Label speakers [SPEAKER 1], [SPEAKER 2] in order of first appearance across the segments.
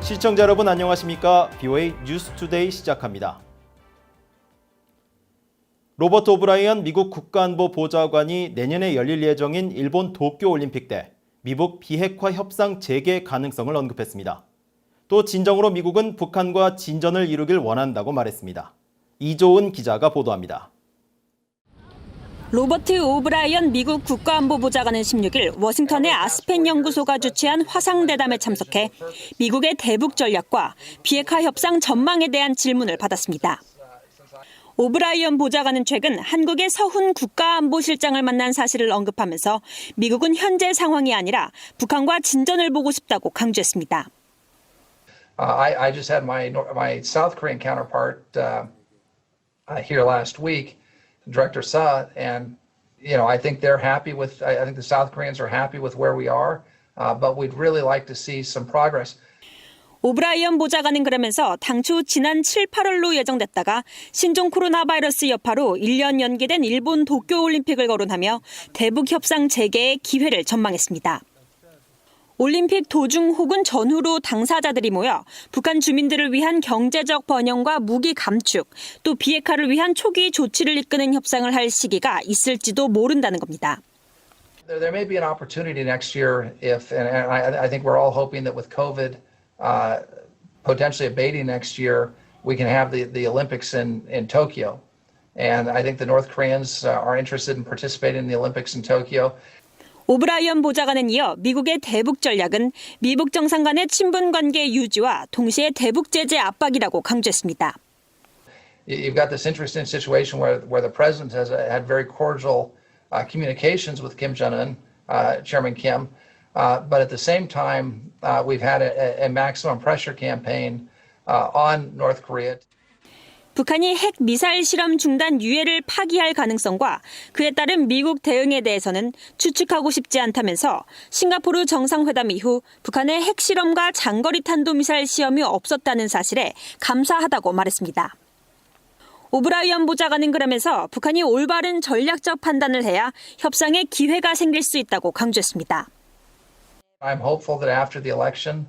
[SPEAKER 1] 시청자 여러분 안녕하십니까? BOA 뉴스투데이 시작합니다. 로버트 오브라이언 미국 국가안보보좌관이 내년에 열릴 예정인 일본 도쿄올림픽 때 미북 비핵화 협상 재개 가능성을 언급했습니다. 또 진정으로 미국은 북한과 진전을 이루길 원한다고 말했습니다. 이조은 기자가 보도합니다.
[SPEAKER 2] 로버트 오브라이언 미국 국가안보보좌관은 16일 워싱턴의 아스펜 연구소가 주최한 화상대담에 참석해 미국의 대북 전략과 비핵화 협상 전망에 대한 질문을 받았습니다. 오브라이언 보좌관은 최근 한국의 서훈 국가안보실장을 만난 사실을 언급하면서 미국은 현재 상황이 아니라 북한과 진전을 보고 싶다고 강조했습니다.
[SPEAKER 3] I just had my South Korean counterpart here last week, Director Suh, and I think they're happy with. I think the South Koreans are happy with where we are, but we'd really like to see some progress.
[SPEAKER 2] 오브라이언 보좌관은 그러면서 당초 지난 7, 8월로 예정됐다가 신종 코로나 바이러스 여파로 1년 연기된 일본 도쿄올림픽을 거론하며 대북 협상 재개의 기회를 전망했습니다. 올림픽 도중 혹은 전후로 당사자들이 모여 북한 주민들을 위한 경제적 번영과 무기 감축, 또 비핵화를 위한 초기 조치를 이끄는 협상을 할 시기가 있을지도 모른다는 겁니다.
[SPEAKER 3] There may be an opportunity next year if, and I think we're all hoping that with COVID potentially abating next year, we can have the Olympics in Tokyo. And I think the North Koreans are interested in participating in the Olympics in Tokyo.
[SPEAKER 2] 오브라이언 보좌관은 이어 미국의 대북 전략은 미북 정상 간의 친분 관계 유지와 동시에 대북 제재 압박이라고 강조했습니다.
[SPEAKER 3] You've got this interesting situation where the president has had very cordial communications with Kim Jong-un, Chairman Kim, but at the same time, we've had a maximum pressure campaign on North Korea.
[SPEAKER 2] 북한이 핵 미사일 실험 중단 유예를 파기할 가능성과 그에 따른 미국 대응에 대해서는 추측하고 싶지 않다면서 싱가포르 정상회담 이후 북한의 핵 실험과 장거리 탄도미사일 시험이 없었다는 사실에 감사하다고 말했습니다. 오브라이언 보좌관은 그러면서 북한이 올바른 전략적 판단을 해야 협상에 기회가 생길 수 있다고 강조했습니다.
[SPEAKER 3] I'm hopeful that after the election,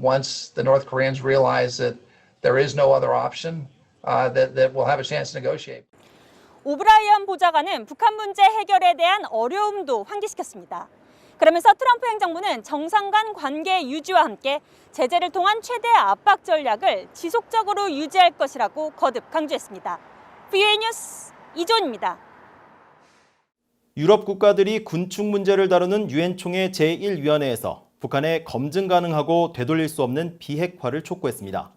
[SPEAKER 3] once the North Koreans realize that there is no other option, that we'll have a chance to negotiate.
[SPEAKER 2] 오브라이언 보좌관은 북한 문제 해결에 대한 어려움도 환기시켰습니다. 그러면서 트럼프 행정부는 정상 간 관계 유지와 함께 제재를 통한 최대 압박 전략을 지속적으로 유지할 것이라고 거듭 강조했습니다. BOA 뉴스 이조은입니다.
[SPEAKER 1] 유럽 국가들이 군축 문제를 다루는 유엔 총회 제1위원회에서 북한의 검증 가능하고 되돌릴 수 없는 비핵화를 촉구했습니다.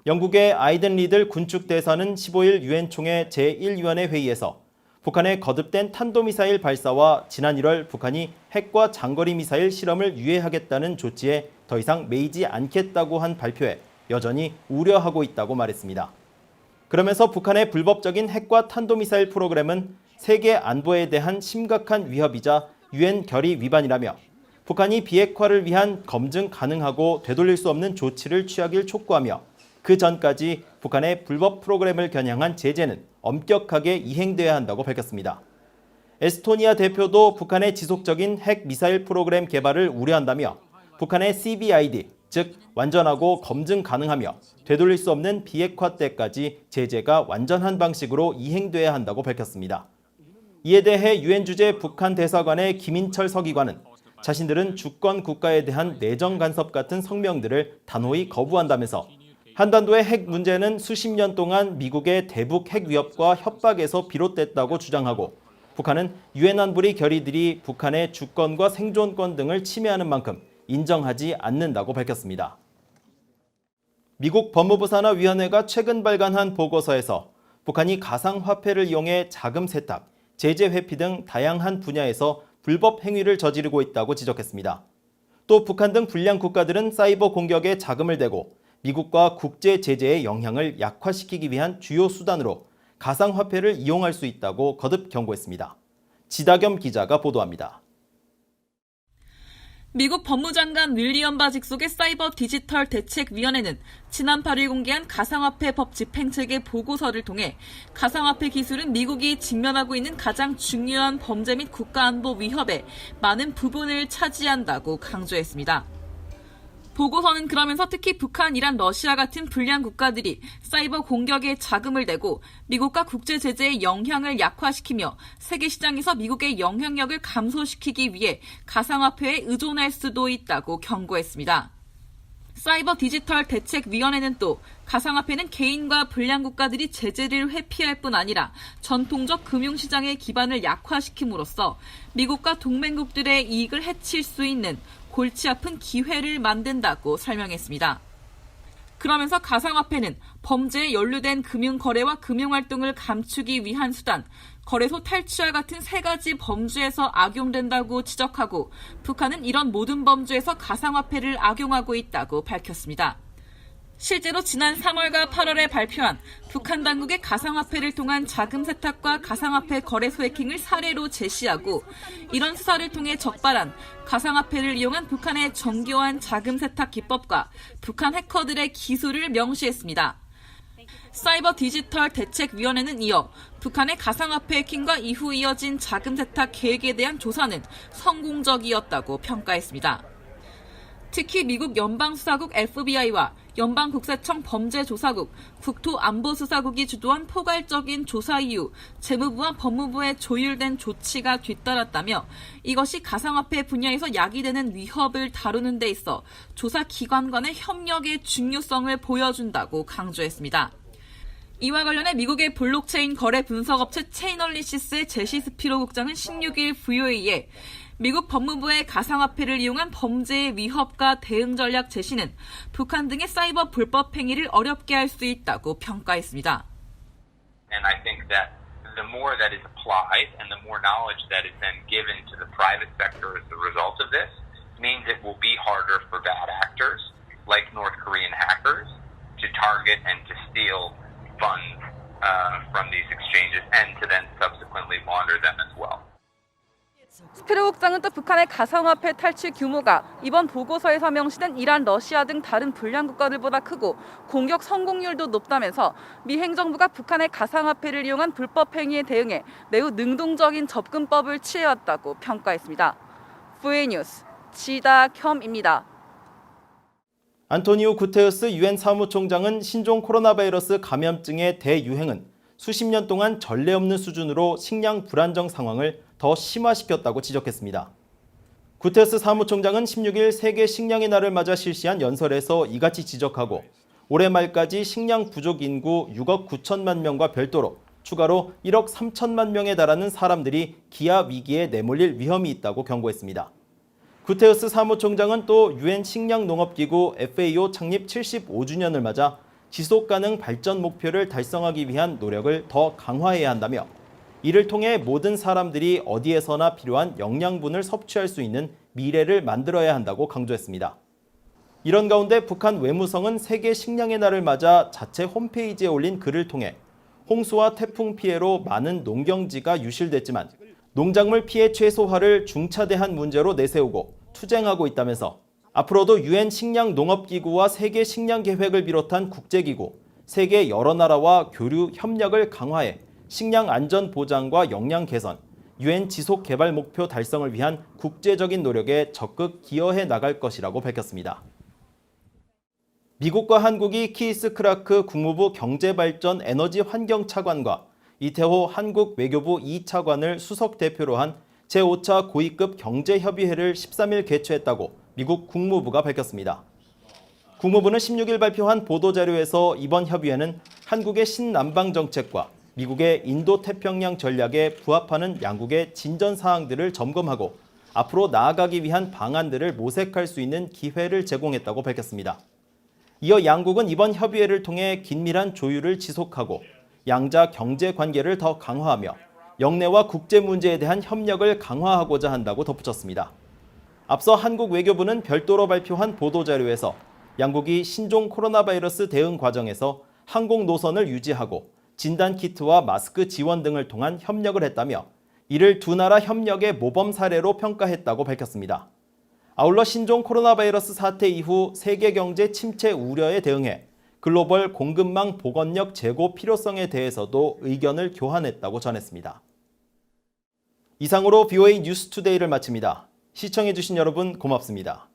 [SPEAKER 1] 영국의 아이든 리들 군축 대사는 15일 유엔 총회 제1위원회 회의에서 북한의 거듭된 탄도미사일 발사와 지난 1월 북한이 핵과 장거리 미사일 실험을 유예하겠다는 조치에 더 이상 매이지 않겠다고 한 발표에 여전히 우려하고 있다고 말했습니다. 그러면서 북한의 불법적인 핵과 탄도미사일 프로그램은 세계 안보에 대한 심각한 위협이자 유엔 결의 위반이라며 북한이 비핵화를 위한 검증 가능하고 되돌릴 수 없는 조치를 취하길 촉구하며 그 전까지 북한의 불법 프로그램을 겨냥한 제재는 엄격하게 이행돼야 한다고 밝혔습니다. 에스토니아 대표도 북한의 지속적인 핵 미사일 프로그램 개발을 우려한다며 북한의 CBID, 즉 완전하고 검증 가능하며 되돌릴 수 없는 비핵화 때까지 제재가 완전한 방식으로 이행돼야 한다고 밝혔습니다. 이에 대해 유엔 주재 북한 대사관의 김인철 서기관은 자신들은 주권 국가에 대한 내정 간섭 같은 성명들을 단호히 거부한다면서 한반도의 핵 문제는 수십 년 동안 미국의 대북 핵 위협과 협박에서 비롯됐다고 주장하고 북한은 유엔 안보리 결의들이 북한의 주권과 생존권 등을 침해하는 만큼 인정하지 않는다고 밝혔습니다. 미국 법무부 산하위원회가 최근 발간한 보고서에서 북한이 가상화폐를 이용해 자금 세탁, 제재 회피 등 다양한 분야에서 불법 행위를 저지르고 있다고 지적했습니다. 또 북한 등 불량 국가들은 사이버 공격에 자금을 대고 미국과 국제 제재의 영향을 약화시키기 위한 주요 수단으로 가상화폐를 이용할 수 있다고 거듭 경고했습니다. 지다겸 기자가 보도합니다.
[SPEAKER 4] 미국 법무장관 윌리엄 바 직속의 사이버 디지털 대책위원회는 지난 8일 공개한 가상화폐법 집행체계 보고서를 통해 가상화폐 기술은 미국이 직면하고 있는 가장 중요한 범죄 및 국가안보 위협의 많은 부분을 차지한다고 강조했습니다. 보고서는 그러면서 특히 북한, 이란, 러시아 같은 불량 국가들이 사이버 공격에 자금을 대고 미국과 국제 제재의 영향을 약화시키며 세계 시장에서 미국의 영향력을 감소시키기 위해 가상화폐에 의존할 수도 있다고 경고했습니다. 사이버 디지털 대책위원회는 또 가상화폐는 개인과 불량 국가들이 제재를 회피할 뿐 아니라 전통적 금융시장의 기반을 약화시킴으로써 미국과 동맹국들의 이익을 해칠 수 있는 골치 아픈 기회를 만든다고 설명했습니다. 그러면서 가상화폐는 범죄에 연루된 금융거래와 금융활동을 감추기 위한 수단, 거래소 탈취와 같은 세 가지 범죄에서 악용된다고 지적하고 북한은 이런 모든 범죄에서 가상화폐를 악용하고 있다고 밝혔습니다. 실제로 지난 3월과 8월에 발표한 북한 당국의 가상화폐를 통한 자금 세탁과 가상화폐 거래소 해킹을 사례로 제시하고 이런 수사를 통해 적발한 가상화폐를 이용한 북한의 정교한 자금 세탁 기법과 북한 해커들의 기술을 명시했습니다. 사이버 디지털 대책위원회는 이어 북한의 가상화폐 해킹과 이후 이어진 자금 세탁 계획에 대한 조사는 성공적이었다고 평가했습니다. 특히 미국 연방수사국 FBI와 연방국세청 범죄조사국, 국토안보수사국이 주도한 포괄적인 조사 이후 재무부와 법무부의 조율된 조치가 뒤따랐다며 이것이 가상화폐 분야에서 야기되는 위협을 다루는 데 있어 조사기관 간의 협력의 중요성을 보여준다고 강조했습니다. 이와 관련해 미국의 블록체인 거래 분석업체 체인얼리시스의 제시 스피로 국장은 16일 VOA에 미국 법무부의 가상화폐를 이용한 범죄의 위협과 대응 전략 제시는 북한 등의 사이버 불법 행위를 어렵게 할 수 있다고 평가했습니다.
[SPEAKER 5] And I think that the more that is applied and the more knowledge that is then given to the private sector as the result of this means it will be harder for bad actors like North Korean hackers to target and to steal funds from these exchanges and to then subsequently launder them as well.
[SPEAKER 6] 스피로 국장은 또 북한의 가상화폐 탈취 규모가 이번 보고서에서 명시된 이란, 러시아 등 다른 불량 국가들보다 크고 공격 성공률도 높다면서 미 행정부가 북한의 가상화폐를 이용한 불법 행위에 대응해 매우 능동적인 접근법을 취해왔다고 평가했습니다. VOA 뉴스 지다켬입니다.
[SPEAKER 1] 안토니오 구테르스 유엔 사무총장은 신종 코로나 바이러스 감염증의 대유행은 수십 년 동안 전례 없는 수준으로 식량 불안정 상황을 더 심화시켰다고 지적했습니다. 구테르스 사무총장은 16일 세계 식량의 날을 맞아 실시한 연설에서 이같이 지적하고 올해 말까지 식량 부족 인구 6억 9천만 명과 별도로 추가로 1억 3천만 명에 달하는 사람들이 기아 위기에 내몰릴 위험이 있다고 경고했습니다. 구테르스 사무총장은 또 유엔 식량농업기구 FAO 창립 75주년을 맞아 지속가능 발전 목표를 달성하기 위한 노력을 더 강화해야 한다며 이를 통해 모든 사람들이 어디에서나 필요한 영양분을 섭취할 수 있는 미래를 만들어야 한다고 강조했습니다. 이런 가운데 북한 외무성은 세계 식량의 날을 맞아 자체 홈페이지에 올린 글을 통해 홍수와 태풍 피해로 많은 농경지가 유실됐지만 농작물 피해 최소화를 중차대한 문제로 내세우고 투쟁하고 있다면서 앞으로도 유엔 식량농업기구와 세계 식량계획을 비롯한 국제기구, 세계 여러 나라와 교류 협력을 강화해 식량 안전 보장과 역량 개선, 유엔 지속 개발 목표 달성을 위한 국제적인 노력에 적극 기여해 나갈 것이라고 밝혔습니다. 미국과 한국이 키스 크라크 국무부 경제발전 에너지 환경 차관과 이태호 한국 외교부 2차관을 수석 대표로 한 제5차 고위급 경제협의회를 13일 개최했다고 미국 국무부가 밝혔습니다. 국무부는 16일 발표한 보도자료에서 이번 협의회는 한국의 신남방 정책과 미국의 인도태평양 전략에 부합하는 양국의 진전 사항들을 점검하고 앞으로 나아가기 위한 방안들을 모색할 수 있는 기회를 제공했다고 밝혔습니다. 이어 양국은 이번 협의회를 통해 긴밀한 조율을 지속하고 양자 경제 관계를 더 강화하며 영내와 국제 문제에 대한 협력을 강화하고자 한다고 덧붙였습니다. 앞서 한국 외교부는 별도로 발표한 보도자료에서 양국이 신종 코로나 바이러스 대응 과정에서 항공 노선을 유지하고 진단키트와 마스크 지원 등을 통한 협력을 했다며 이를 두 나라 협력의 모범 사례로 평가했다고 밝혔습니다. 아울러 신종 코로나 바이러스 사태 이후 세계 경제 침체 우려에 대응해 글로벌 공급망 복원력 제고 필요성에 대해서도 의견을 교환했다고 전했습니다. 이상으로 VOA 뉴스투데이를 마칩니다. 시청해주신 여러분 고맙습니다.